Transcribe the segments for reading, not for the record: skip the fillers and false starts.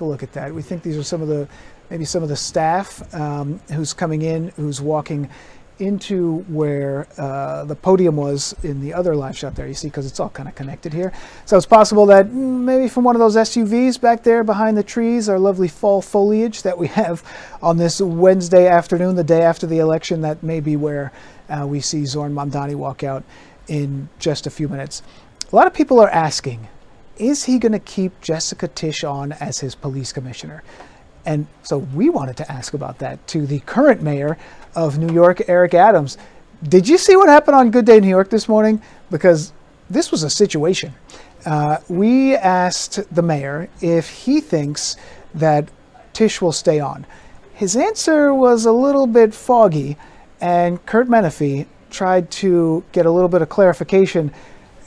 a look at that. We think these are maybe some of the staff who's coming in, who's walking into where the podium was in the other live shot there, you see, because it's all kind of connected here. So it's possible that maybe from one of those SUVs back there behind the trees, our lovely fall foliage that we have on this Wednesday afternoon, the day after the election, that may be where we see Zohran Mamdani walk out in just a few minutes. A lot of people are asking, is he going to keep Jessica Tisch on as his police commissioner? And so we wanted to ask about that to the current mayor of New York, Eric Adams. Did you see what happened on Good Day New York this morning? Because this was a situation. We asked the mayor if he thinks that Tisch will stay on. His answer was a little bit foggy, and Kurt Menefee tried to get a little bit of clarification,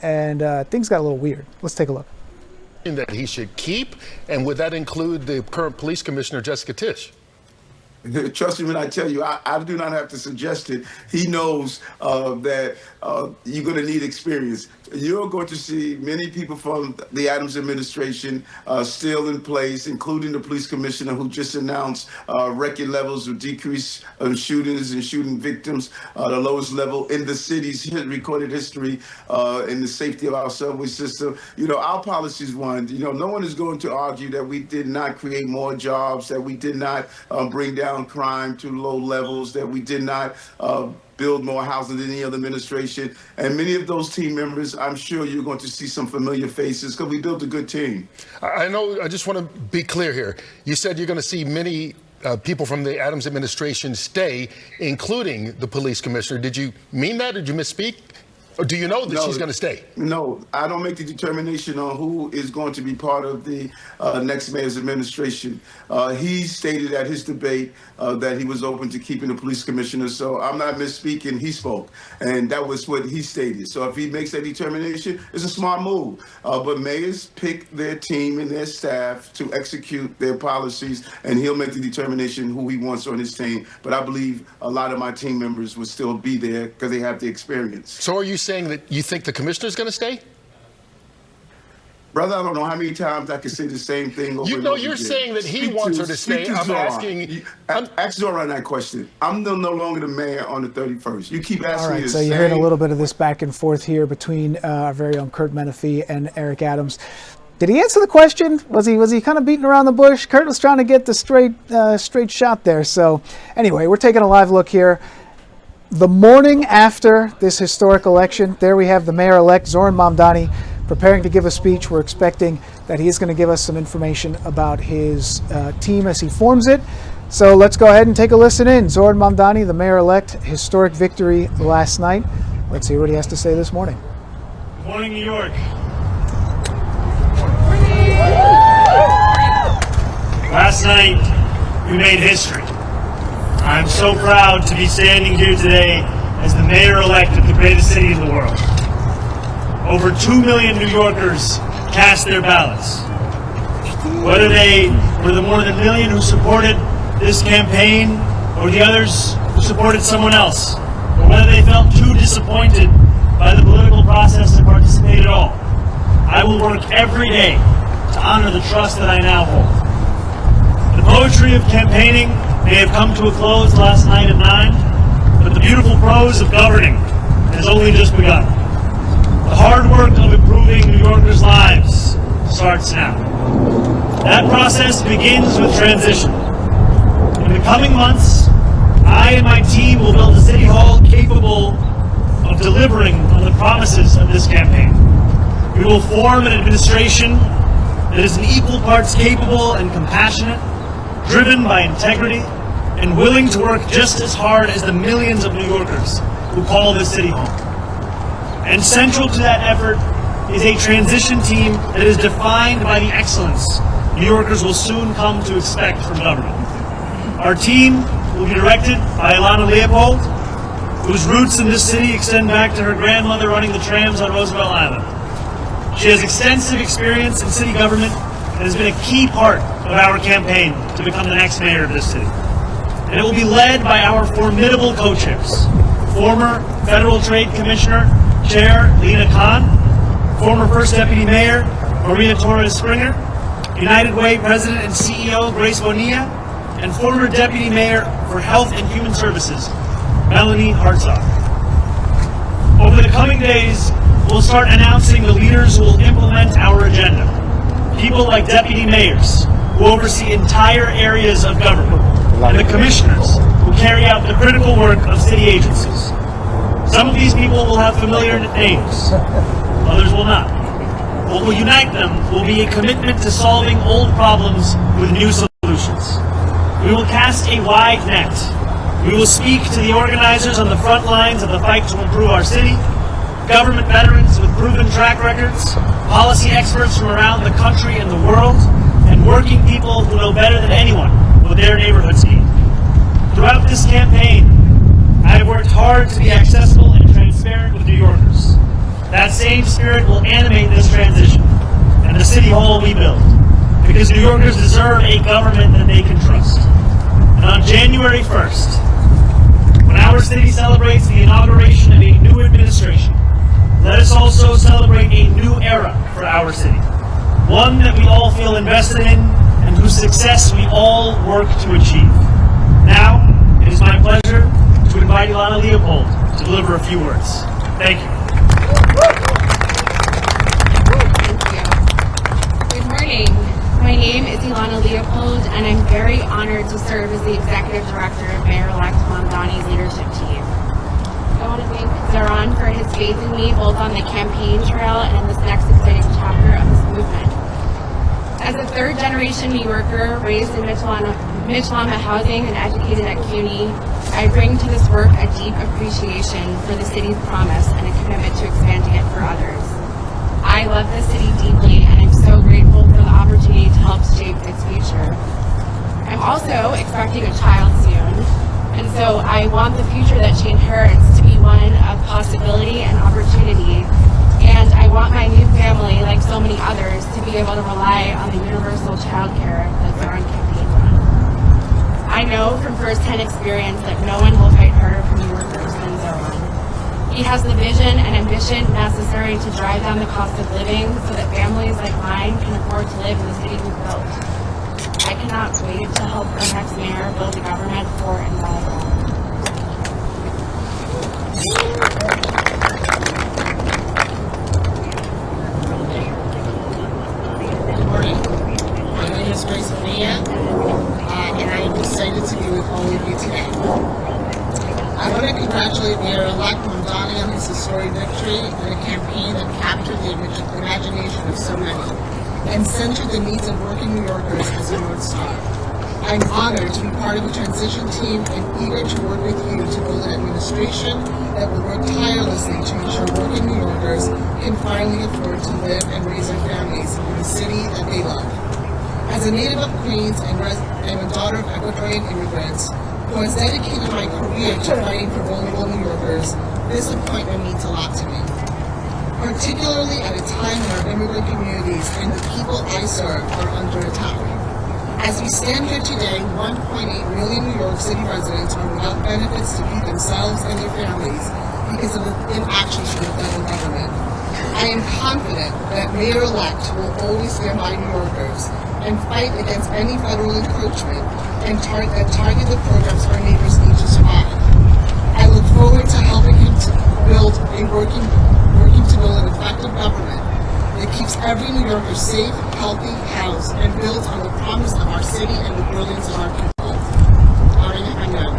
and things got a little weird. Let's take a look. That he should keep, and would that include the current police commissioner, Jessica Tisch? Trust me when I tell you, I do not have to suggest it. He knows that you're going to need experience. You're going to see many people from the Adams administration still in place, including the police commissioner who just announced record levels of decrease of shootings and shooting victims, the lowest level in the city's recorded history, in the safety of our subway system. You know, our policies, no one is going to argue that we did not create more jobs, that we did not bring down crime to low levels, that we did not build more housing than any other administration. And many of those team members, I'm sure you're going to see some familiar faces because we built a good team. I know, I just want to be clear here. You said you're going to see many people from the Adams administration stay, including the police commissioner. Did you mean that? Did you misspeak? Or do you know that she's going to stay? No, I don't make the determination on who is going to be part of the next mayor's administration. He stated at his debate that he was open to keeping the police commissioner, so I'm not misspeaking. He spoke, and that was what he stated. So if he makes that determination, it's a smart move. But mayors pick their team and their staff to execute their policies, and he'll make the determination who he wants on his team. But I believe a lot of my team members will still be there because they have the experience. So are you saying that you think the commissioner's going to stay? Brother, I don't know how many times I can say the same thing over and over you're again. saying that he wants her to stay. I'm asking. Ask Zohran that question. I'm no longer the mayor on the 31st. You keep asking me the so same. you heard a little bit of this back and forth here between our very own Kurt Menefee and Eric Adams. Did he answer the question? Was he kind of beating around the bush? Kurt was trying to get the straight shot there. So anyway, we're taking a live look here. The morning after this historic election, there we have the mayor-elect, Zohran Mamdani, preparing to give a speech. We're expecting that he is going to give us some information about his team as he forms it. So let's go ahead and take a listen in. Zohran Mamdani, the mayor-elect, historic victory last night. Let's hear what he has to say this morning. Good morning, New York. Last night, we made history. I'm so proud to be standing here today as the mayor-elect of the greatest city in the world. Over 2 million New Yorkers cast their ballots. Whether they were the more than a million who supported this campaign or the others who supported someone else, or whether they felt too disappointed by the political process to participate at all, I will work every day to honor the trust that I now hold. The poetry of campaigning may have come to a close last night at 9, but the beautiful prose of governing has only just begun. The hard work of improving New Yorkers' lives starts now. That process begins with transition. In the coming months, I and my team will build a city hall capable of delivering on the promises of this campaign. We will form an administration that is in equal parts capable and compassionate, driven by integrity, and willing to work just as hard as the millions of New Yorkers who call this city home. And central to that effort is a transition team that is defined by the excellence New Yorkers will soon come to expect from government. Our team will be directed by Ilana Leopold, whose roots in this city extend back to her grandmother running the trams on Roosevelt Island. She has extensive experience in city government and has been a key part of our campaign to become the next mayor of this city. And it will be led by our formidable co-chairs, former Federal Trade Commissioner Chair Lena Khan, former First Deputy Mayor Maria Torres Springer, United Way President and CEO Grace Bonilla, and former Deputy Mayor for Health and Human Services, Melanie Hartzog. Over the coming days, we'll start announcing the leaders who will implement our agenda. People like deputy mayors, who oversee entire areas of government, and the commissioners, who carry out the critical work of city agencies. Some of these people will have familiar names, others will not. What will unite them will be a commitment to solving old problems with new solutions. We will cast a wide net. We will speak to the organizers on the front lines of the fight to improve our city, government veterans with proven track records, policy experts from around the country and the world, and working people who know better than anyone what their neighborhoods need. Throughout this campaign, I have worked hard to be accessible and transparent with New Yorkers. That same spirit will animate this transition and the city hall we build, because New Yorkers deserve a government that they can trust. And on January 1st, when our city celebrates the inauguration of a new administration, let us also celebrate a new era for our city, one that we all feel invested in and whose success we all work to achieve. Now, it is my pleasure to invite Ilana Leopold to deliver a few words. Thank you. Good morning. My name is Zohran Leopold, and I'm very honored to serve as the Executive Director of Mayor-elect Mamdani's leadership team. I want to thank Zohran for his faith in me, both on the campaign trail and in this next exciting chapter of this movement. As a third-generation New Yorker raised in Mitchell-Lama housing and educated at CUNY, I bring to this work a deep appreciation for the city's promise and a commitment to expanding it for others. I love this city deeply, and I'm so grateful for the opportunity to help shape its future. I'm also expecting a child soon, and so I want the future that she inherits to be one of possibility and opportunity, and I want my new family, like so many others, to be able to rely on the universal child care that Zohran campaigns on. I know from first-hand experience that no one will fight harder for New Yorkers than Zohran. He has the vision and ambition necessary to drive down the cost of living so that families like mine can afford to live in the city we've built. I cannot wait to help our next mayor build a government for and by all. Good morning. My name is Grace Bonilla, and I am excited to be with all of you today. I want to congratulate Mayor-elect Mamdani on his historic victory in a campaign that captured the imagination of so many and centered the needs of working New Yorkers as a North Star. I'm honored to be part of the transition team and eager to work with you to build an administration that will work tirelessly to ensure working New Yorkers can finally afford to live and raise their families in the city that they love. As a native of Queens and a daughter of Ecuadorian immigrants, who has dedicated my career to fighting for vulnerable New Yorkers, this appointment means a lot to me. Particularly at a time when our immigrant communities and the people I serve are under attack. As we stand here today, 1.8 million New York City residents are without benefits to feed themselves and their families because of the inactions from the federal government. I am confident that Mayor-elect will always stand by New Yorkers and fight against any federal encroachment and target the programs our neighbors need to survive. I look forward to helping him to build working to build an effective government that keeps every New Yorker safe, healthy, housed, and builds on the promise of our city and the brilliance of our people. Ahora en español.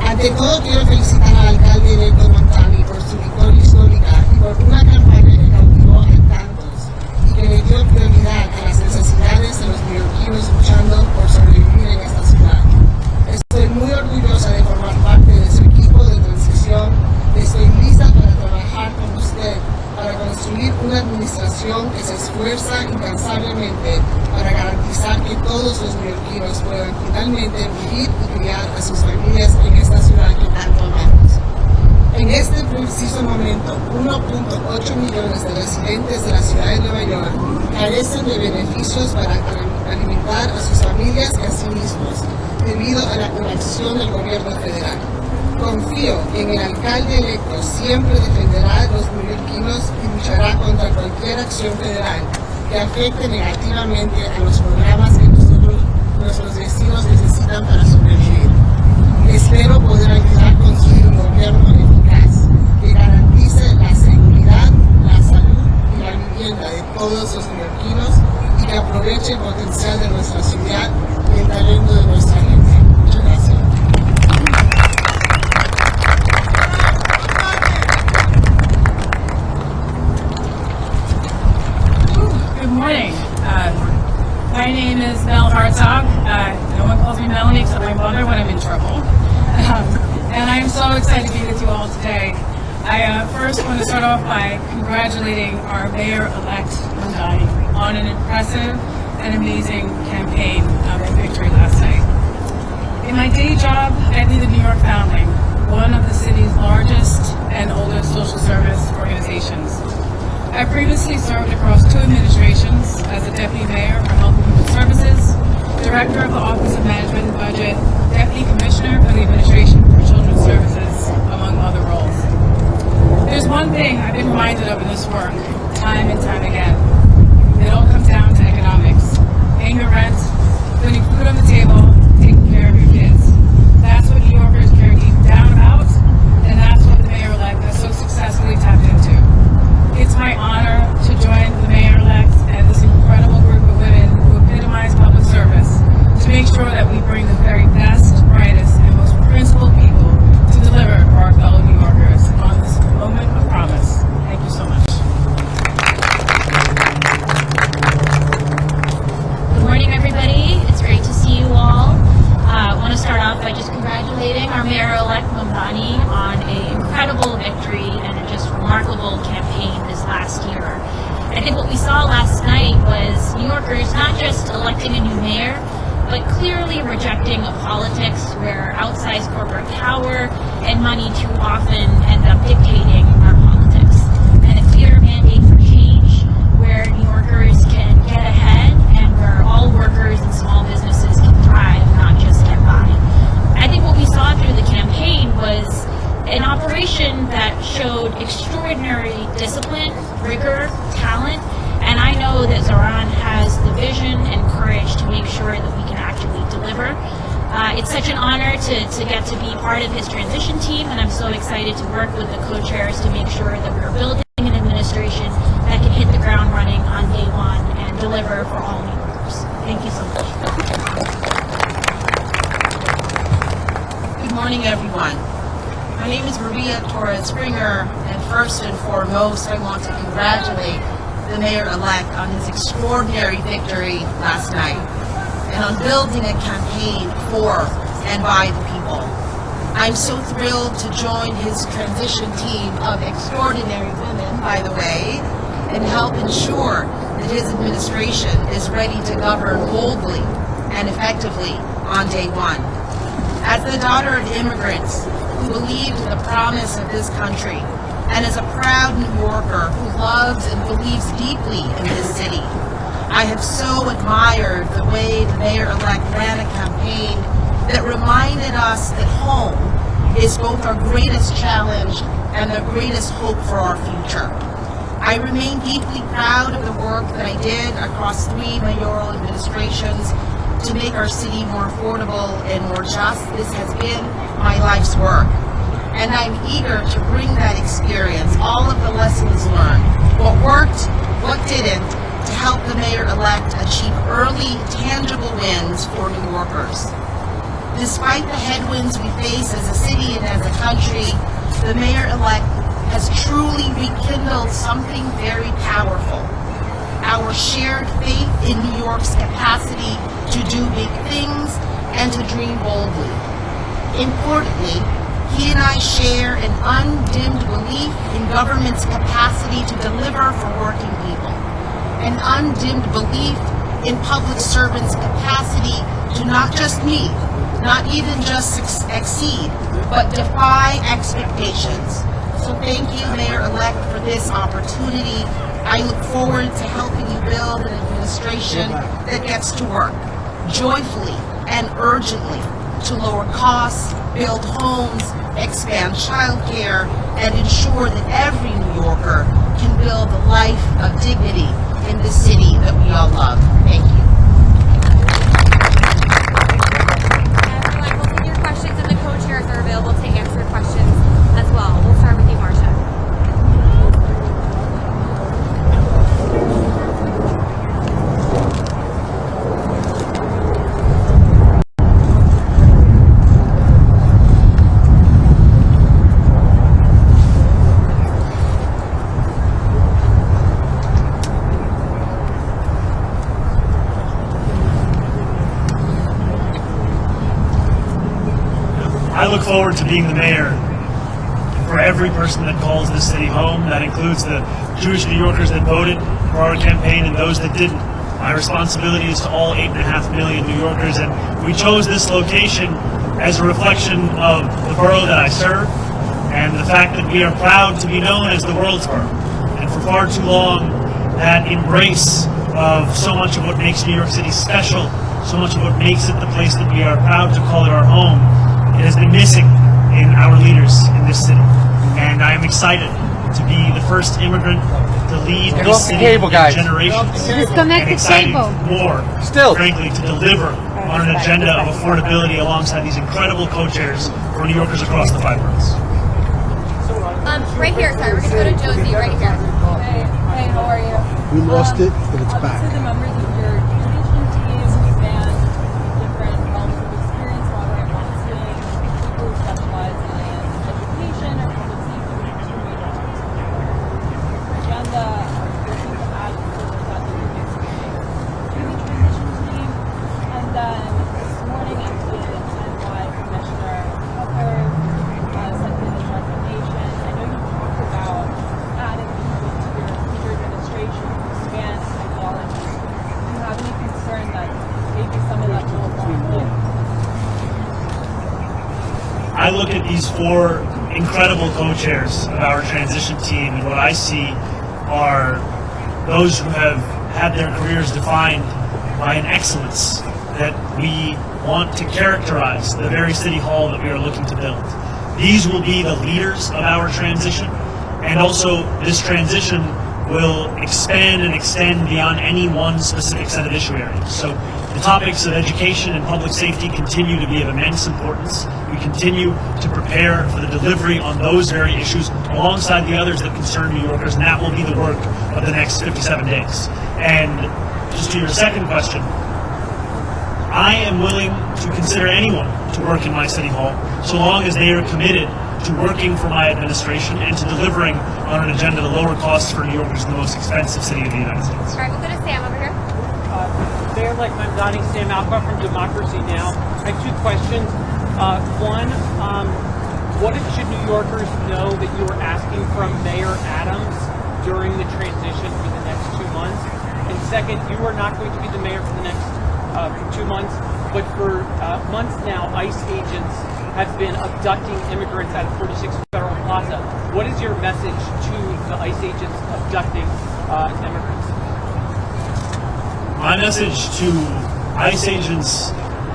Ante todo, quiero felicitar al alcalde electo Mamdani por su victoria histórica y por una campaña que cautivó a tantos y que le dio prioridad a las necesidades de los neoyorquinos luchando por sobrevivir en esta ciudad. Estoy muy orgullosa de formar parte de su equipo de transición. Estoy lista para trabajar con usted para construir una administración que se esfuerza incansablemente para garantizar que todos los neoyorquinos puedan finalmente vivir y criar a sus familias en esta ciudad que tanto amamos. En este preciso momento, 1.8 millones de residentes de la ciudad de Nueva York carecen de beneficios para alimentar a sus familias y a sí mismos, debido a la inacción del gobierno federal. Confío en el alcalde electo siempre defenderá a los neoyorquinos y luchará contra cualquier acción federal que afecte negativamente a los programas que nuestros vecinos necesitan para sobrevivir. Espero poder ayudar a construir un gobierno eficaz que garantice la seguridad, la salud y la vivienda de todos los neoyorquinos y que aproveche el potencial de nuestra ciudad y el talento de nuestra gente. Muchas gracias. Good morning. My name is Mel Hartzog. No one calls me Melanie except my mother when I'm in trouble. And I'm so excited to be with you all today. I first want to start off by congratulating our Mayor-elect Mamdani on an impressive and amazing campaign and victory last night. In my day job, I lead the New York Foundling, one of the city's largest and oldest social service organizations. I previously served across 2 administrations as a deputy mayor for Health and Human Services, director of the Office of Management and Budget, deputy commissioner for the Administration for Children's Services, among other roles. There's one thing I've been reminded of in this work, time and time again. It all comes down to economics. Paying your rent, putting food on the table, taking care of your kids. That's what New Yorkers care deep down about, and that's what the mayor-elect has so successfully tapped into. It's my honor to join the mayor-elect and this incredible group of women who epitomize public service to make sure that we bring the very best, brightest, and most principled people to deliver for our fellow New Yorkers on this moment of promise. Thank you so much. Good morning, everybody. It's great to see you all. I want to start off by just congratulating our Mayor-elect Mamdani on an incredible victory and a just remarkable campaign this last year. I think what we saw last night was New Yorkers not just electing a new mayor, but clearly rejecting a politics where outsized corporate power and money too often end up dictating our politics, and a clear mandate for change where New Yorkers can get ahead and where all workers and small businesses can thrive, not just get by. I think what we saw through the campaign was an operation that showed extraordinary discipline, rigor, talent, and I know that Zohran has the vision and courage to make sure that we can actually deliver. It's such an honor to get to be part of his transition team, and I'm so excited to work with the co-chairs to make sure that we're building an administration that can hit the ground running on day one and deliver for all New Yorkers. Thank you so much. Good morning, everyone. My name is Maria Torres Springer, and first and foremost, I want to congratulate the mayor-elect on his extraordinary victory last night and on building a campaign for and by the people. I'm so thrilled to join his transition team of extraordinary women, by the way, and help ensure that his administration is ready to govern boldly and effectively on day one. As the daughter of immigrants who believed in the promise of this country, and as a proud New Yorker who loves and believes deeply in this city, I have so admired the way the mayor-elect ran a campaign that reminded us that home is both our greatest challenge and the greatest hope for our future. I remain deeply proud of the work that I did across 3 mayoral administrations to make our city more affordable and more just. This has been my life's work. And I'm eager to bring that experience, all of the lessons learned, what worked, what didn't, to help the mayor-elect achieve early, tangible wins for New Yorkers. Despite the headwinds we face as a city and as a country, the mayor-elect has truly rekindled something very powerful. Our shared faith in New York's capacity to do big things and to dream boldly. Importantly, he and I share an undimmed belief in government's capacity to deliver for working people, an undimmed belief in public servants' capacity to not just meet, not even just exceed, but defy expectations. So thank you, Mayor-elect, for this opportunity. I look forward to helping you build an administration that gets to work joyfully and urgently to lower costs, build homes, expand childcare, and ensure that every New Yorker can build a life of dignity in the city that we all love. Thank you. Everyone, we'll take your questions, and the co-chairs are available to answer questions as well. We'll start with you, Marcia. I look forward to being the mayor for every person that calls this city home. That includes the Jewish New Yorkers that voted for our campaign and those that didn't. My responsibility is to all 8.5 million New Yorkers, and we chose this location as a reflection of the borough that I serve and the fact that we are proud to be known as the world's borough. And for far too long, that embrace of so much of what makes New York City special, so much of what makes it the place that we are proud to call it our home, it has been missing in our leaders in this city. And I am excited to be the first immigrant to lead this city in generations. And excited more, frankly, to deliver on an agenda of affordability alongside these incredible co-chairs for New Yorkers across the 5 boroughs. Right here, sorry. We're going to go to Josie right here. Hey, how are you? We lost it, but it's back. So the members of your transition team span different realms of experience while we're volunteering, people who specialize in education or public safety with community agenda are looking to add people with that different experience to the transition team. And then this morning at the NY Commissioner Tucker sent me this resignation. I know you talked about adding people to your administration who span ideologies. Do you have any concern that maybe some of that will fall? I look at these 4 incredible co-chairs of our transition team, and what I see are those who have had their careers defined by an excellence that we want to characterize the very city hall that we are looking to build. These will be the leaders of our transition, and also this transition will expand and extend beyond any one specific set of issue areas. So the topics of education and public safety continue to be of immense importance. We continue to prepare for the delivery on those very issues alongside the others that concern New Yorkers, and that will be the work of the next 57 days. And just to your second question, I am willing to consider anyone to work in my city hall so long as they are committed to working for my administration and to delivering on an agenda to lower costs for New Yorkers in the most expensive city in the United States. All right, we'll go to Sam over here. Mayor-elect Mamdani, Sam Alcott from Democracy Now! I have 2 questions. One, what should New Yorkers know that you are asking from Mayor Adams during the transition for the next 2 months? And second, you are not going to be the mayor for the next 2 months, but for months now, ICE agents have been abducting immigrants at 46 Federal Plaza. What is your message to the ICE agents abducting immigrants? My message to ICE agents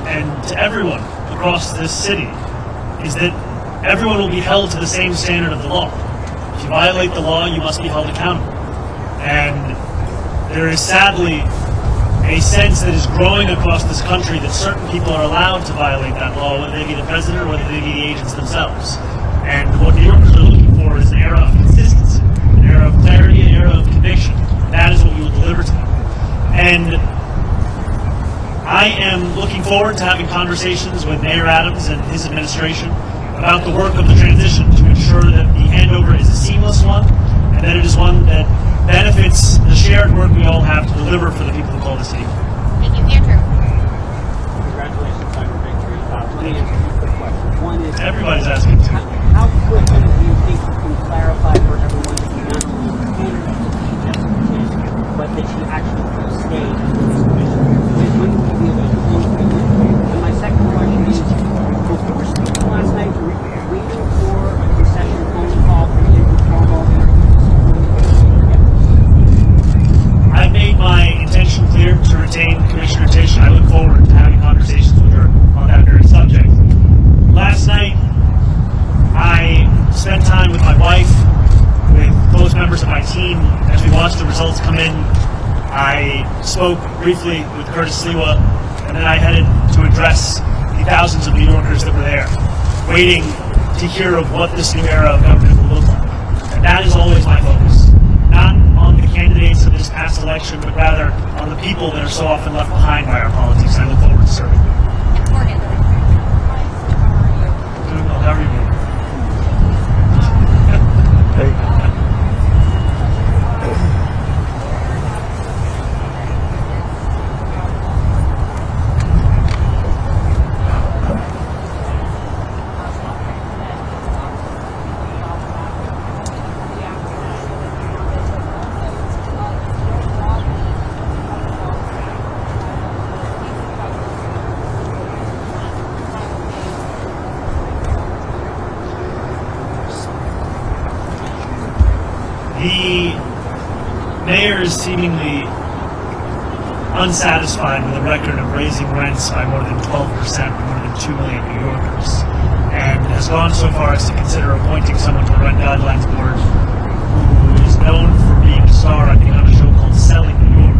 and to everyone across this city is that everyone will be held to the same standard of the law. If you violate the law, you must be held accountable. And there is sadly a sense that is growing across this country that certain people are allowed to violate that law, whether they be the president or whether they be the agents themselves. And what New Yorkers are looking for is an era of consistency, an era of clarity, an era of conviction. That is what we will deliver to them. And I am looking forward to having conversations with Mayor Adams and his administration about the work of the transition to ensure that the handover is a seamless one and that it is one that benefits the shared work we all have to deliver for the people who call the city. Thank you, Andrew. Congratulations on your victory. Let me ask you 2 quick questions. One is, everybody's asking. How quickly do you think you can clarify for everyone that you not only candidate justification, but that she actually will stay in this commission? When will you be able to do? And my second question is, was your speech last night waiting for a concession phone call from you formal I've made my intention clear to retain Commissioner Tisch. spoke briefly with Curtis Sliwa, and then I headed to address the thousands of New Yorkers that were there, waiting to hear of what this new era of government will look like. And that is always my focus. Not on the candidates of this past election, but rather on the people that are so often left behind by our politics. I look forward to serving them. Morgan. Doing well. How are you doing? The mayor is seemingly unsatisfied with a record of raising rents by more than 12% for more than 2 million New Yorkers, and has gone so far as to consider appointing someone to the Rent Guidelines Board who is known for being a star, I think, on a show called Selling New York.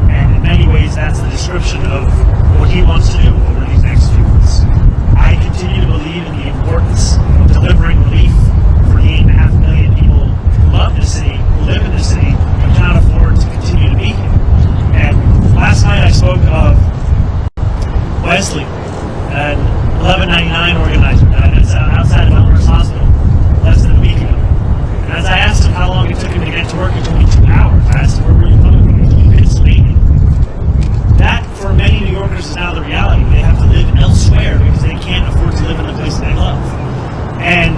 And in many ways, that's the description of what he wants to do over these next few months. I continue to believe in the importance of delivering relief for the 8.5 million people who love the city, who live in the city, and cannot afford to continue to be here. And last night I spoke of Wesley, an 1199 organizer that I met outside of Elmhurst Hospital less than a week ago. And as I asked him how long it took him to get to work, it took me 2 hours. I asked him, where were you coming from? He told me, Pennsylvania. That, for many New Yorkers, is now the reality. They have to live elsewhere because they can't afford to live in the place they love. And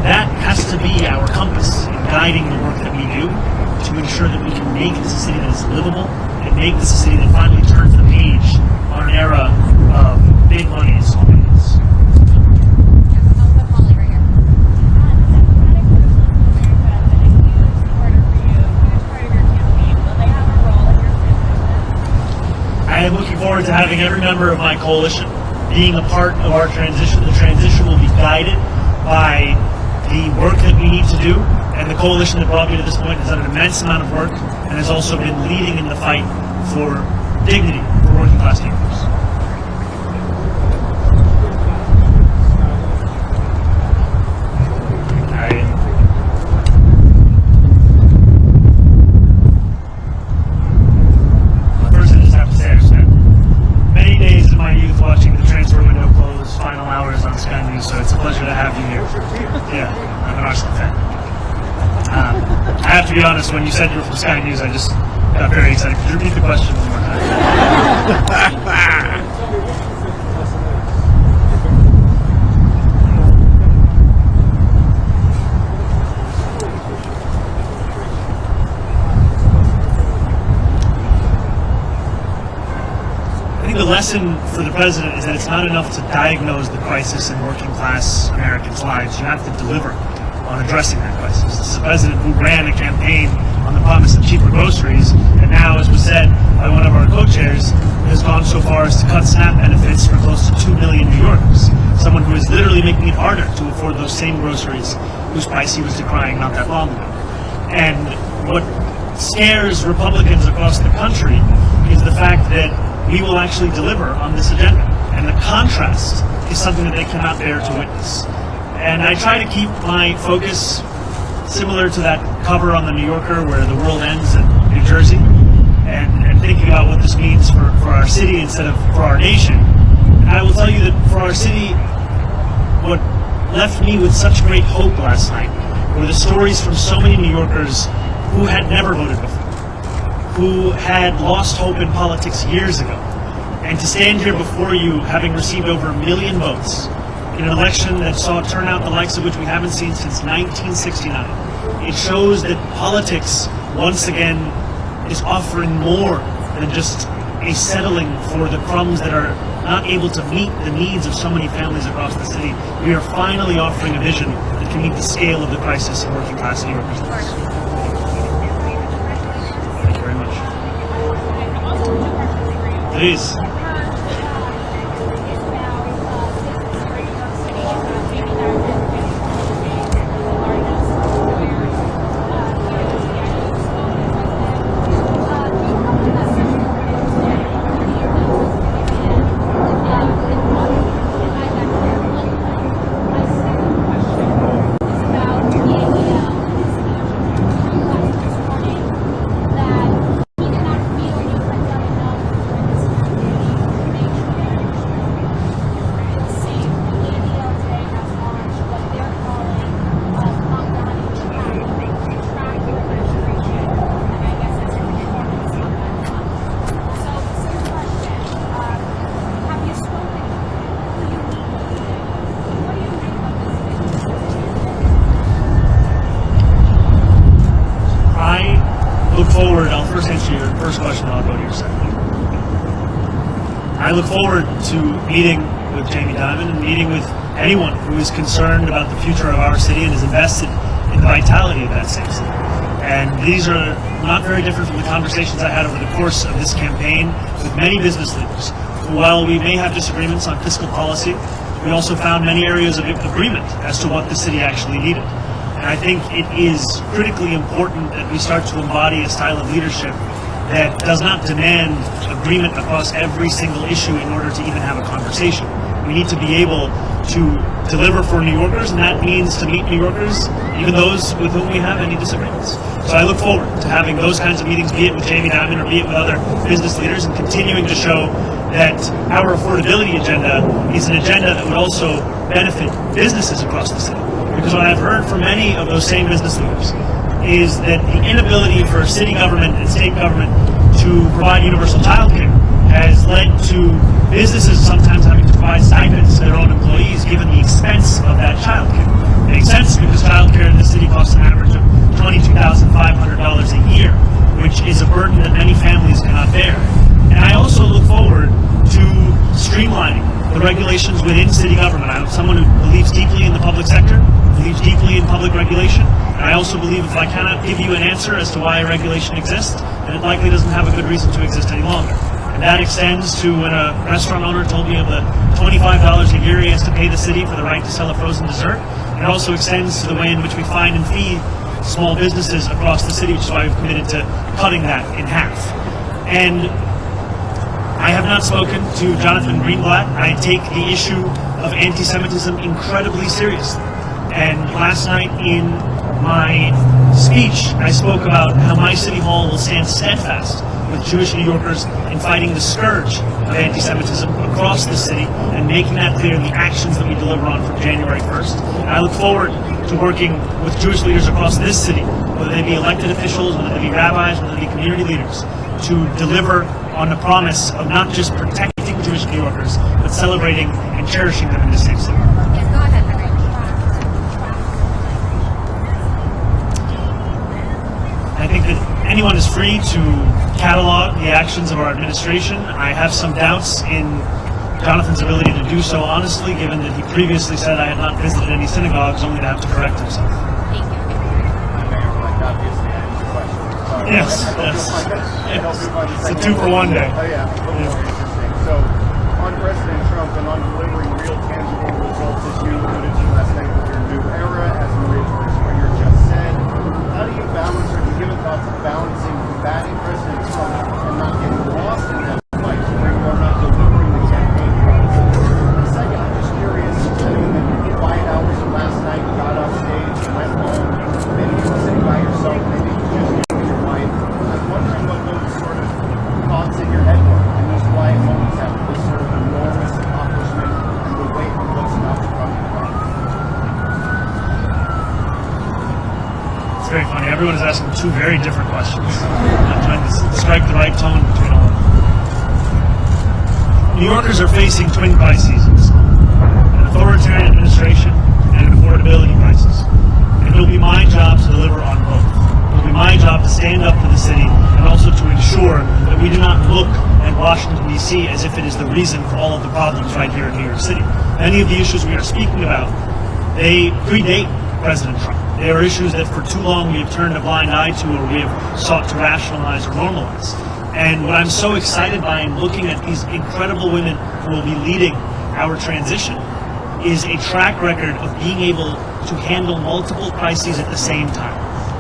that has to be our compass in guiding the work that we do to ensure that we can make this a city that is livable and make this a city that finally turns the page on an era of big money and small payments. I am looking forward to having every member of my coalition being a part of our transition. The transition will be guided by the work that we need to do, and the coalition that brought me to this point has done an immense amount of work and has also been leading in the fight for dignity for working class New Yorkers. First, I just have to say, I spent many days in my youth watching the transfer window close, final hours on Sky News, so it's a pleasure to have you here. Yeah, I'm an Arsenal fan. I have to be honest, when you said you were from Sky News, I just got very excited. Could you repeat the question one more time? I think the lesson for the president is that it's not enough to diagnose the crisis in working class Americans' lives. You have to deliver on addressing that crisis. This is a president who ran a campaign on the promise of cheaper groceries, and now, as was said by one of our co-chairs, has gone so far as to cut SNAP benefits for close to 2 million New Yorkers. Someone who is literally making it harder to afford those same groceries whose price he was decrying not that long ago. And what scares Republicans across the country is the fact that we will actually deliver on this agenda. And the contrast is something that they cannot bear to witness. And I try to keep my focus similar to that cover on the New Yorker where the world ends in New Jersey, and thinking about what this means for our city instead of for our nation. And I will tell you that for our city, what left me with such great hope last night were the stories from so many New Yorkers who had never voted before, who had lost hope in politics years ago. And to stand here before you, having received over 1 million votes in an election that saw a turnout the likes of which we haven't seen since 1969, it shows that politics, once again, is offering more than just a settling for the crumbs that are not able to meet the needs of so many families across the city. We are finally offering a vision that can meet the scale of the crisis in working class New Yorkers. Thank you very much. Please. I look forward to meeting with Jamie Dimon and meeting with anyone who is concerned about the future of our city and is invested in the vitality of that city. And these are not very different from the conversations I had over the course of this campaign with many business leaders. While we may have disagreements on fiscal policy, we also found many areas of agreement as to what the city actually needed. And I think it is critically important that we start to embody a style of leadership that does not demand agreement across every single issue in order to even have a conversation. We need to be able to deliver for New Yorkers, and that means to meet New Yorkers, even those with whom we have any disagreements. So I look forward to having those kinds of meetings, be it with Jamie Dimon or be it with other business leaders, and continuing to show that our affordability agenda is an agenda that would also benefit businesses across the city. Because what I've heard from many of those same business leaders is that the inability for city government and state government to provide universal childcare has led to businesses sometimes having to provide stipends to their own employees given the expense of that childcare. It makes sense because childcare in the city costs an average of $22,500 a year, which is a burden that many families cannot bear. And I also look forward to streamlining the regulations within city government. I'm someone who believes deeply in the public sector, believes deeply in public regulation, and I also believe if I cannot give you an answer as to why a regulation exists, then it likely doesn't have a good reason to exist any longer. And that extends to when a restaurant owner told me of the $25 a year he has to pay the city for the right to sell a frozen dessert. It also extends to the way in which we fine and fee small businesses across the city, which is why we've committed to cutting that in half. And I have not spoken to Jonathan Greenblatt. I take the issue of anti-Semitism incredibly seriously. And last night in my speech, I spoke about how my city hall will stand steadfast with Jewish New Yorkers in fighting the scourge of anti-Semitism across the city and making that clear in the actions that we deliver on from January 1st. And I look forward to working with Jewish leaders across this city, whether they be elected officials, whether they be rabbis, whether they be community leaders, to deliver on the promise of not just protecting Jewish New Yorkers, but celebrating and cherishing them in the same city. Yes, go ahead, Henry. I think that anyone is free to catalog the actions of our administration. I have some doubts in Jonathan's ability to do so honestly, given that he previously said I had not visited any synagogues, only to have to correct himself. Thank you. Yes. It's a 2-for-1 day. Oh yeah, a little more interesting. So, on President Trump and on delivering real tangible results, as you alluded to last night with your new era, as Maria Springer just said, how do you balance, or have you given thoughts of balancing combating President Trump and not getting lost in that fight where you are not delivering the campaign promises? And second, I'm just curious, in the quiet hours of last night, you got off stage, you went home, maybe you were sitting by yourself, maybe you just I'm wondering what those sort of thoughts in your head were in those quiet moments after this sort of enormous accomplishment and the weight of what's about to come to come. It's very funny. Everyone is asking two very different questions. I'm trying to strike the right tone between all of them. New Yorkers are facing twin crises: an authoritarian administration and an affordability crisis. And it will be my job to deliver on both. It will be my job to stand up for the city and also to ensure that we do not look at Washington, D.C. as if it is the reason for all of the problems right here in New York City. Many of the issues we are speaking about, they predate President Trump. They are issues that for too long we have turned a blind eye to, or we have sought to rationalize or normalize. And what I'm so excited by in looking at these incredible women who will be leading our transition is a track record of being able to handle multiple crises at the same time.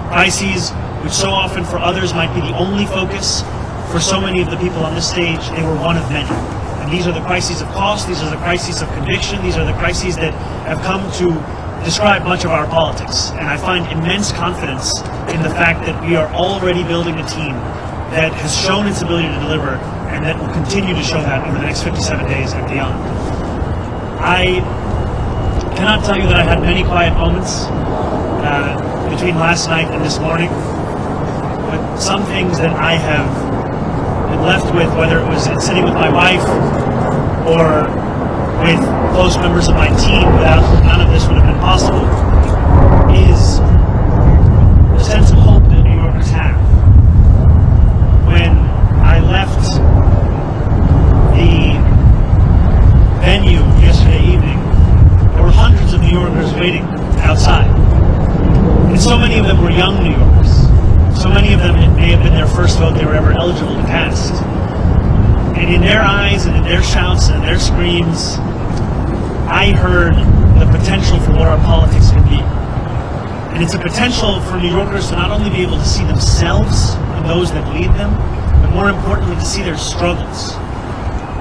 Crises which so often for others might be the only focus. For so many of the people on this stage, they were one of many. And these are the crises of cost, these are the crises of conviction, these are the crises that have come to describe much of our politics. And I find immense confidence in the fact that we are already building a team that has shown its ability to deliver and that will continue to show that over the next 57 days and beyond. I cannot tell you that I had many quiet moments between last night and this morning, but some things that I have been left with, whether it was in sitting with my wife or with close members of my team, without none of this would have been possible, is the sense of hope that New Yorkers have. When I left the shouts and their screams, I heard the potential for what our politics can be. And it's a potential for New Yorkers to not only be able to see themselves and those that lead them, but more importantly to see their struggles.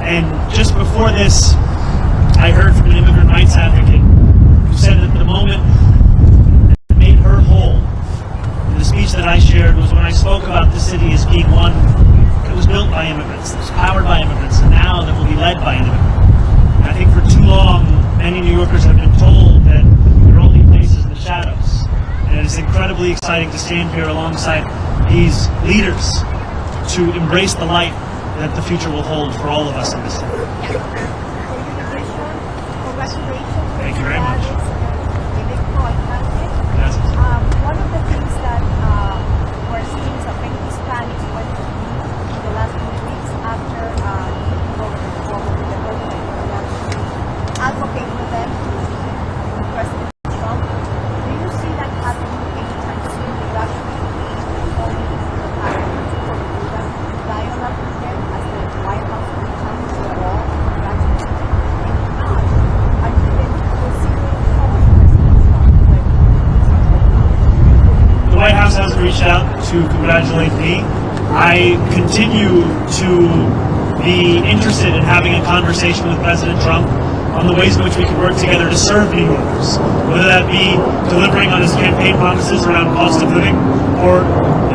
And just before this, I heard from an immigrant rights advocate who said that the moment that made her whole in the speech that I shared was when I spoke about the city as being one that was built by immigrants, that was powered by immigrants, and now that will be led by an immigrant. And I think for too long, many New Yorkers have been told that there are only places in the shadows. And it's incredibly exciting to stand here alongside these leaders to embrace the light that the future will hold for all of us in this city. Congratulations. Thank you very much. Yes. One of the things that we're seeing is that many Hispanics went to leave in the last few weeks after the president advocate for them to President Trump. Do you see that happening anytime soon? Do you actually only dialogue with them as the White House reach out to at all? The White House hasn't reached out to congratulate me. I continue to be interested in having a conversation with President Trump on the ways in which we can work together to serve New Yorkers, whether that be delivering on his campaign promises around cost of living, or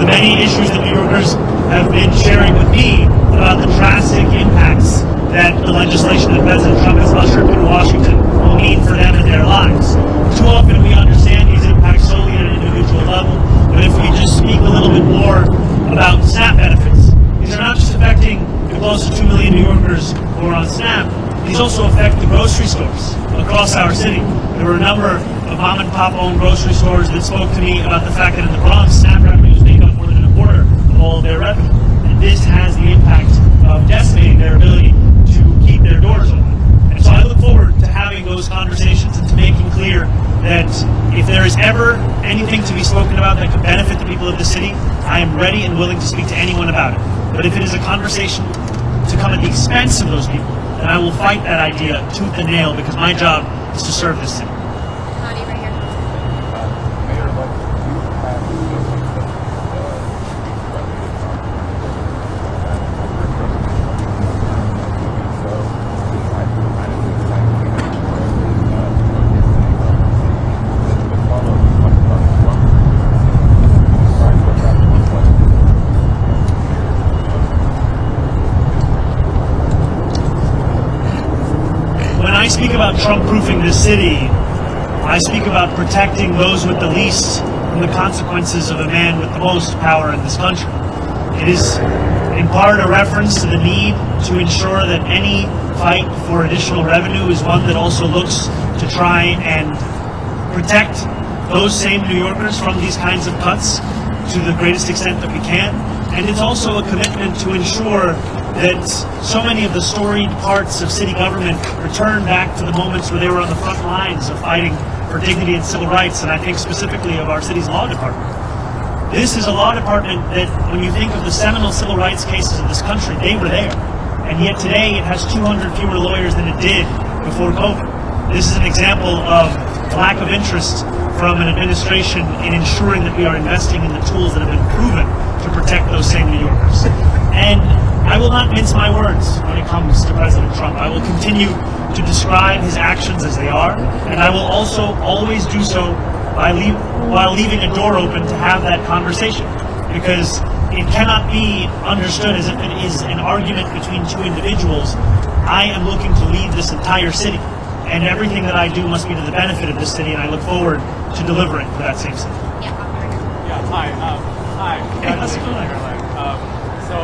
the many issues that New Yorkers have been sharing with me about the drastic impacts that the legislation that President Trump has ushered through Washington will mean for them and their lives. Too often we understand these impacts solely at an individual level, but if we just speak a little bit more about SNAP benefits, these are not just affecting the close to 2 million New Yorkers who are on SNAP, these also affect the grocery stores across our city. There were a number of mom and pop owned grocery stores that spoke to me about the fact that in the Bronx, SNAP revenues make up more than a quarter of all of their revenue. And this has the impact of decimating their ability to keep their doors open. And so I look forward to having those conversations and to making clear that if there is ever anything to be spoken about that could benefit the people of the city, I am ready and willing to speak to anyone about it. But if it is a conversation to come at the expense of those people, then I will fight that idea tooth and nail, because my job is to serve this city. Connie, right here. Mayor, what do you have When I speak about Trump-proofing this city, I speak about protecting those with the least from the consequences of a man with the most power in this country. It is in part a reference to the need to ensure that any fight for additional revenue is one that also looks to try and protect those same New Yorkers from these kinds of cuts to the greatest extent that we can. And it's also a commitment to ensure that so many of the storied parts of city government return back to the moments where they were on the front lines of fighting for dignity and civil rights, and I think specifically of our city's law department. This is a law department that, when you think of the seminal civil rights cases of this country, they were there. And yet today it has 200 fewer lawyers than it did before COVID. This is an example of lack of interest from an administration in ensuring that we are investing in the tools that have been proven to protect those same New Yorkers. And I will not mince my words when it comes to President Trump. I will continue to describe his actions as they are, and I will also always do so while leaving a door open to have that conversation, because it cannot be understood as if it is an argument between two individuals. I am looking to lead this entire city, and everything that I do must be to the benefit of this city, and I look forward to delivering for that same city. Yeah, hi. Hey, how's it going? So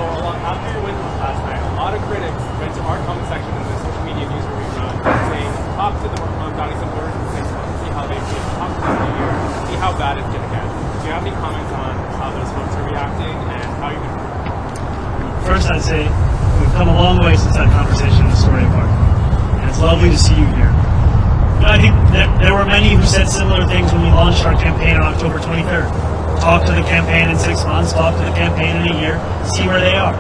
after your win last night, a lot of critics went to our comment section in the social media news we run, saying, talk to the Mamdani supporters and see how they feel, talk to them in a year, see how bad it's going to get. Do you have any comments on how those folks are reacting and how you're going to improve? First, I'd say we've come a long way since that conversation in Astoria Park, and it's lovely to see you here. But I think that there were many who said similar things when we launched our campaign on October 23rd. Talk to the campaign in 6 months, talk to the campaign in a year, see where they are.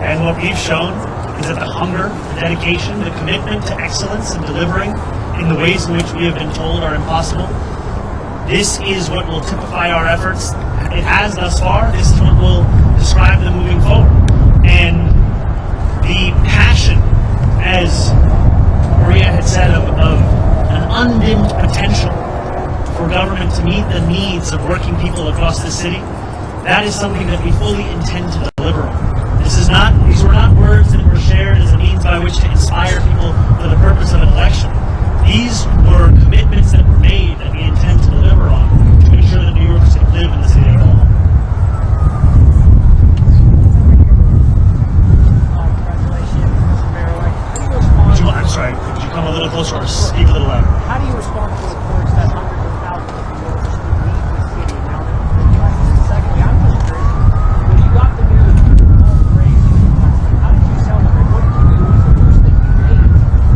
And what we've shown is that the hunger, the dedication, the commitment to excellence and delivering in the ways in which we have been told are impossible. This is what will typify our efforts. It has thus far. This is what will describe them moving forward. And the passion, as Maria had said, of an undimmed potential for government to meet the needs of working people across the city, that is something that we fully intend to deliver on. These were not words that were shared as a means by which to inspire people for the purpose of an election. These were commitments that were made that we intend to deliver on to ensure that New Yorkers can live in the city of Hall. I'm sorry, could you come a little closer or speak a little louder? How do you respond to the reports that hundreds of thousands of New Yorkers leave the city now that it's been elected? Secondly, I'm just curious, when you got the news all crazy, how did you celebrate? What did you do? What was the first thing you ate?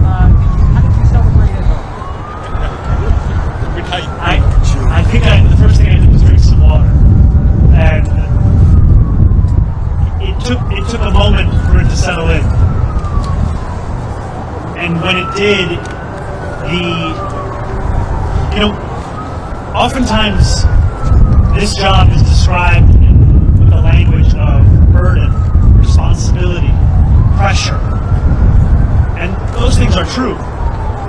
How did you celebrate at home? I think the first thing I did was drink some water. And it took a moment for it to settle in. And when it did, oftentimes this job is described with the language of burden, responsibility, pressure. And those things are true.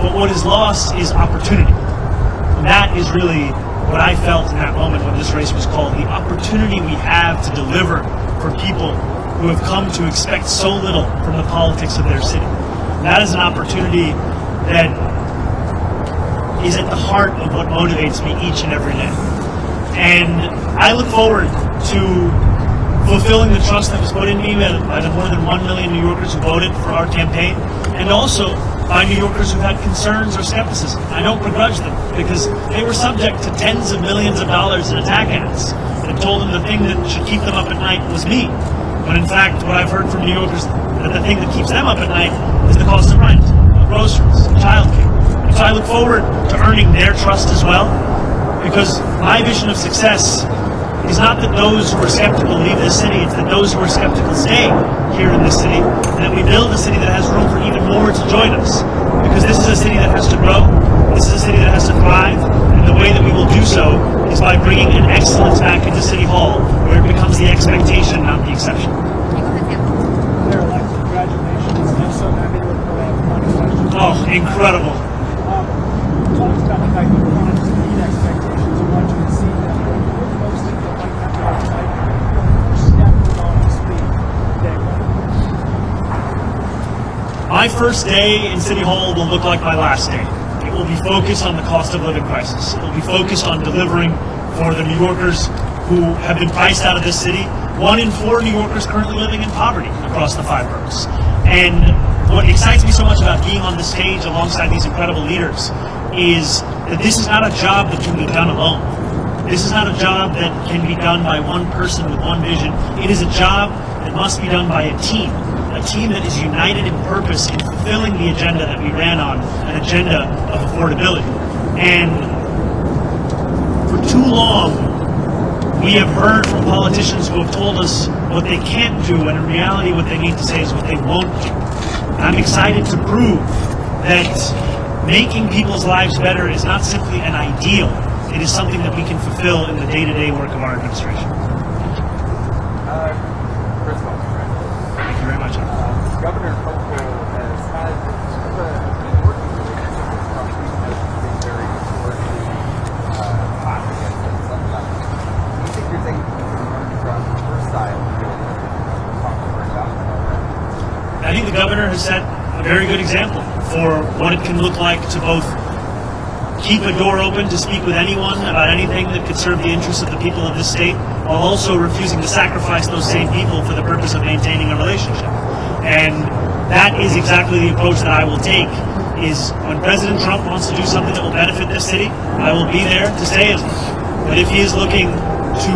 But what is lost is opportunity. And that is really what I felt in that moment when this race was called. The opportunity we have to deliver for people who have come to expect so little from the politics of their city. That is an opportunity that is at the heart of what motivates me each and every day. And I look forward to fulfilling the trust that was put in me by the more than 1 million New Yorkers who voted for our campaign, and also by New Yorkers who had concerns or skepticism. I don't begrudge them, because they were subject to tens of millions of dollars in attack ads that told them the thing that should keep them up at night was me. When in fact, what I've heard from New Yorkers, that the thing that keeps them up at night is the cost of rent, of groceries, of childcare. And so I look forward to earning their trust as well, because my vision of success is not that those who are skeptical leave this city, it's that those who are skeptical stay here in this city, and that we build a city that has room for even more to join us. Because this is a city that has to grow, this is a city that has to thrive, and the way that we will do so is by bringing an excellence back into City Hall, where it becomes the expectation, not the exception. Congratulations. I'm so happy to report I have one question. Oh, incredible. Talked about the fact that we wanted to meet expectations. We want you to see them. We're posting the white member like step on the speed day one. My first day in City Hall will look like my last day. It will be focused on the cost of living crisis. It will be focused on delivering for the New Yorkers who have been priced out of this city. 1 in 4 New Yorkers currently living in poverty across the 5 boroughs. And what excites me so much about being on the stage alongside these incredible leaders is that this is not a job that can be done alone. This is not a job that can be done by one person with one vision. It is a job that must be done by a team that is united in purpose in fulfilling the agenda that we ran on, an agenda of affordability. And for too long, we have heard from politicians who have told us what they can't do, when in reality what they need to say is what they won't do. And I'm excited to prove that making people's lives better is not simply an ideal, it is something that we can fulfill in the day-to-day work of our administration. Thank you very much. Governor Hochul has had sort of a working relationship with Trump, has been very historically hot against it. Do you think you're taking something to learn from her style of doing it? I think the governor has set a very good example for what it can look like to both keep a door open to speak with anyone about anything that could serve the interests of the people of this state, while also refusing to sacrifice those same people for the purpose of maintaining a relationship. And that is exactly the approach that I will take, is when President Trump wants to do something that will benefit this city, I will be there to say as much. But if he is looking to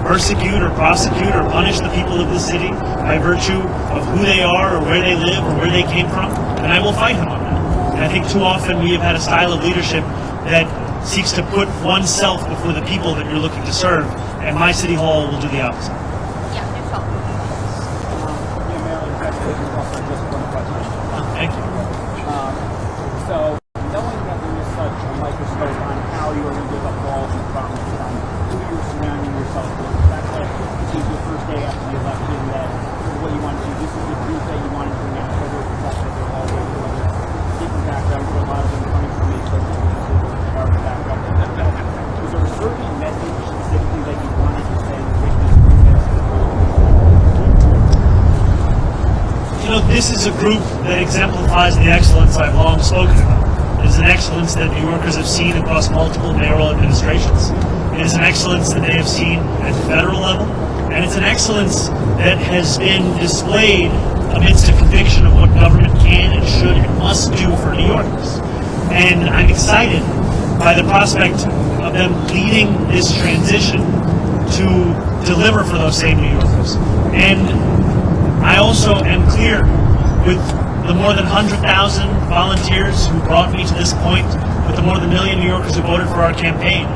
persecute or prosecute or punish the people of this city by virtue of who they are or where they live or where they came from, then I will fight him on that. And I think too often we have had a style of leadership that seeks to put oneself before the people that you're looking to serve, and my City Hall will do the opposite. Yeah, next call. Mayor, So knowing that there is such a microscope on how you are going to give up walls and promises on who you're surrounding yourself with, that's like this is your first day after the election, that sort of what you want to do. This is the group that you want to bring out, whether it's the fact that they're all white, whether it's different backgrounds, but a lot of them coming from a dark background. Was there a certain message specifically that you wanted to send with this group as You know, this is a group that exemplifies the excellence I've long spoken about. It is an excellence that New Yorkers have seen across multiple mayoral administrations. It is an excellence that they have seen at the federal level, and it's an excellence that has been displayed amidst a conviction of what government can and should and must do for New Yorkers. And I'm excited by the prospect of them leading this transition to deliver for those same New Yorkers. And I also am clear with the more than 100,000 volunteers who brought me to this point, with the more than 1 million New Yorkers who voted for our campaign,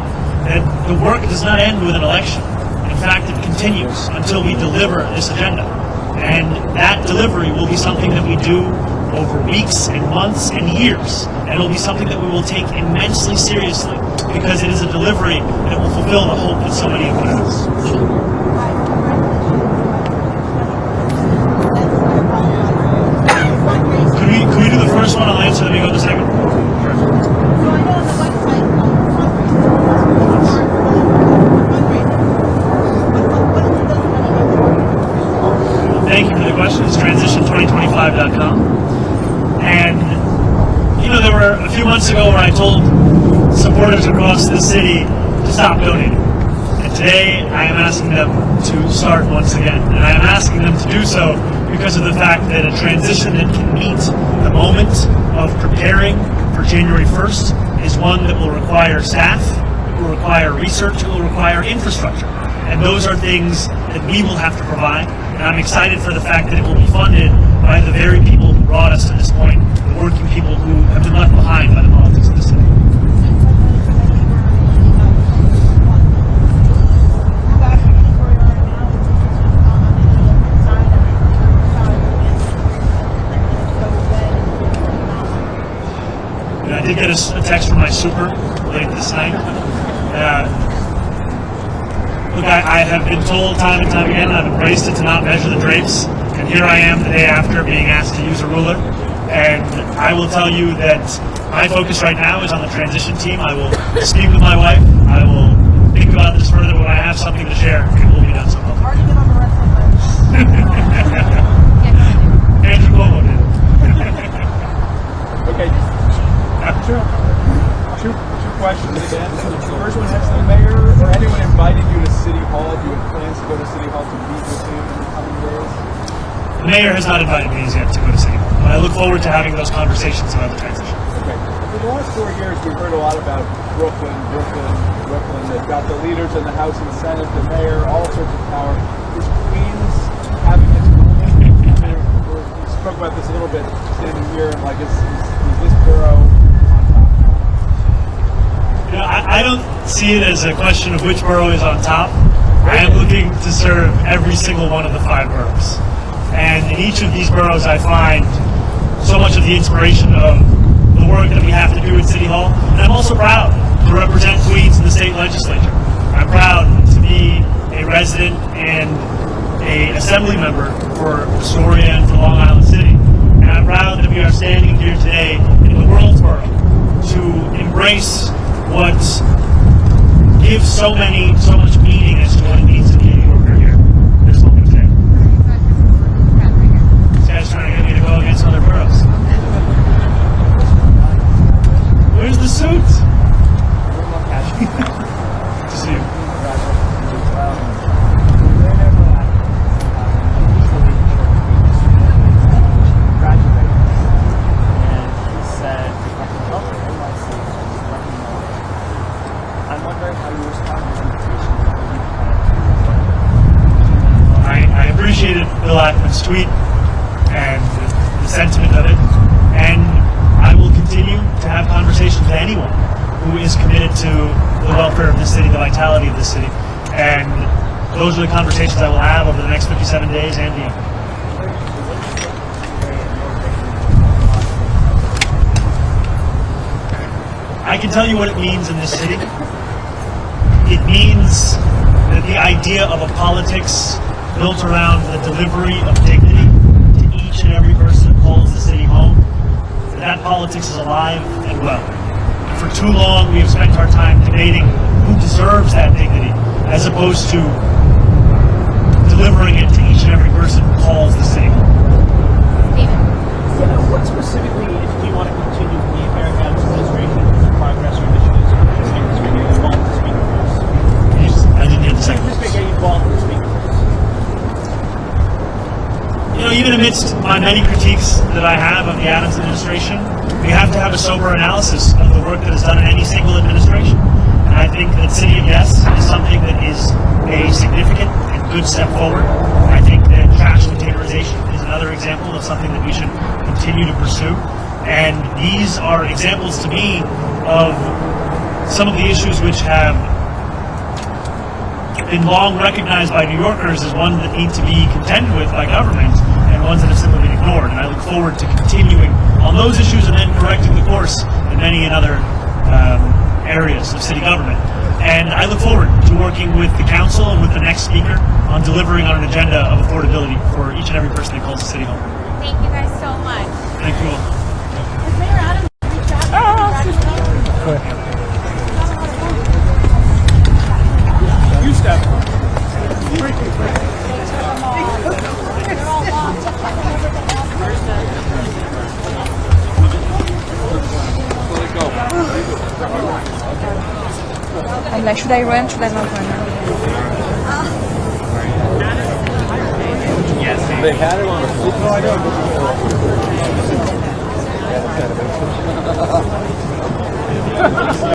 that the work does not end with an election. In fact, it continues until we deliver this agenda. And that delivery will be something that we do over weeks and months and years. And it will be something that we will take immensely seriously, because it is a delivery that will fulfill the hope that so many of us have. Could we do the first one? I'll answer, then we go to the second. Thank you for the question. It's transition2025.com. And, you know, there were a few months ago where I told supporters across the city to stop donating. And today I am asking them to start once again. And I am asking them to do so because of the fact that a transition that can meet the moment of preparing for January 1st is one that will require staff, it will require research, it will require infrastructure. And those are things that we will have to provide. And I'm excited for the fact that it will be funded by the very people who brought us to this point, the working people who have been left behind by the politics of the city. I did get a text from my super late this night. Look, I have been told time and time again, and I've embraced it, to not measure the drapes. And here I am the day after being asked to use a ruler. And I will tell you that my focus right now is on the transition team. I will speak with my wife. I will think about this further. When I have something to share, it will be done so publicly. Andrew Cuomo did. Okay. Two questions again. The first one, has the mayor or anyone invited you to City Hall? Do you have plans to go to City Hall to meet with him in the coming days? The mayor has not invited me as yet to go to City Hall, but I look forward to having those conversations about the transition. Okay. For the last 4 years, we've heard a lot about Brooklyn. They've got the leaders in the House and the Senate, the mayor, all sorts of power. Is Queens having its moment? We spoke about this a little bit standing here, and like, is this borough on top? You know, I don't see it as a question of which borough is on top. I am looking to serve every single one of the 5 boroughs. And in each of these boroughs, I find so much of the inspiration of the work that we have to do at City Hall. And I'm also proud to represent Queens in the state legislature. I'm proud to be a resident and an assembly member for Astoria and for Long Island City. And I'm proud that we are standing here today in the World's Borough to embrace what gives so much meaning as to what it means to be a New Yorker here this moment today. This guy's trying to get me to go against other boroughs. Where's the suit? Good to see you. I appreciated Bill Ackman's tweet and the sentiment of it, and I will continue to have conversations with anyone who is committed to the welfare of this city, the vitality of this city, and those are the conversations I will have over the next 57 days and beyond. I can tell you what it means in this city. It means that the idea of a politics built around the delivery of dignity to each and every person who calls the city home, that politics is alive and well. And for too long, we have spent our time debating who deserves that dignity, as opposed to delivering it to each and every person who calls the city home. What specifically do you want to continue from the American Adams administration the progress or initiatives? Mr. Speaker, you involved in speaking first. I didn't hear the second. Mr. Speaker, you involved in speaking first. You know, even amidst my many critiques that I have of the Adams administration, we have to have a sober analysis of the work that is done in any single administration. And I think that City of Yes is something that is a significant and good step forward. I think that trash containerization is another example of something that we should continue to pursue. And these are examples to me of some of the issues which have been long recognized by New Yorkers as one that need to be contended with by government and ones that have simply been ignored. And I look forward to continuing on those issues and then correcting the course in many and other areas of city government. And I look forward to working with the council and with the next speaker on delivering on an agenda of affordability for each and every person that calls the city home. Thank you guys so much. Thank you all. Has Mayor Adams reached out to congratulate you? You step. I'm like, should I run? Should I not run? Yes. They had it on a. No, I don't.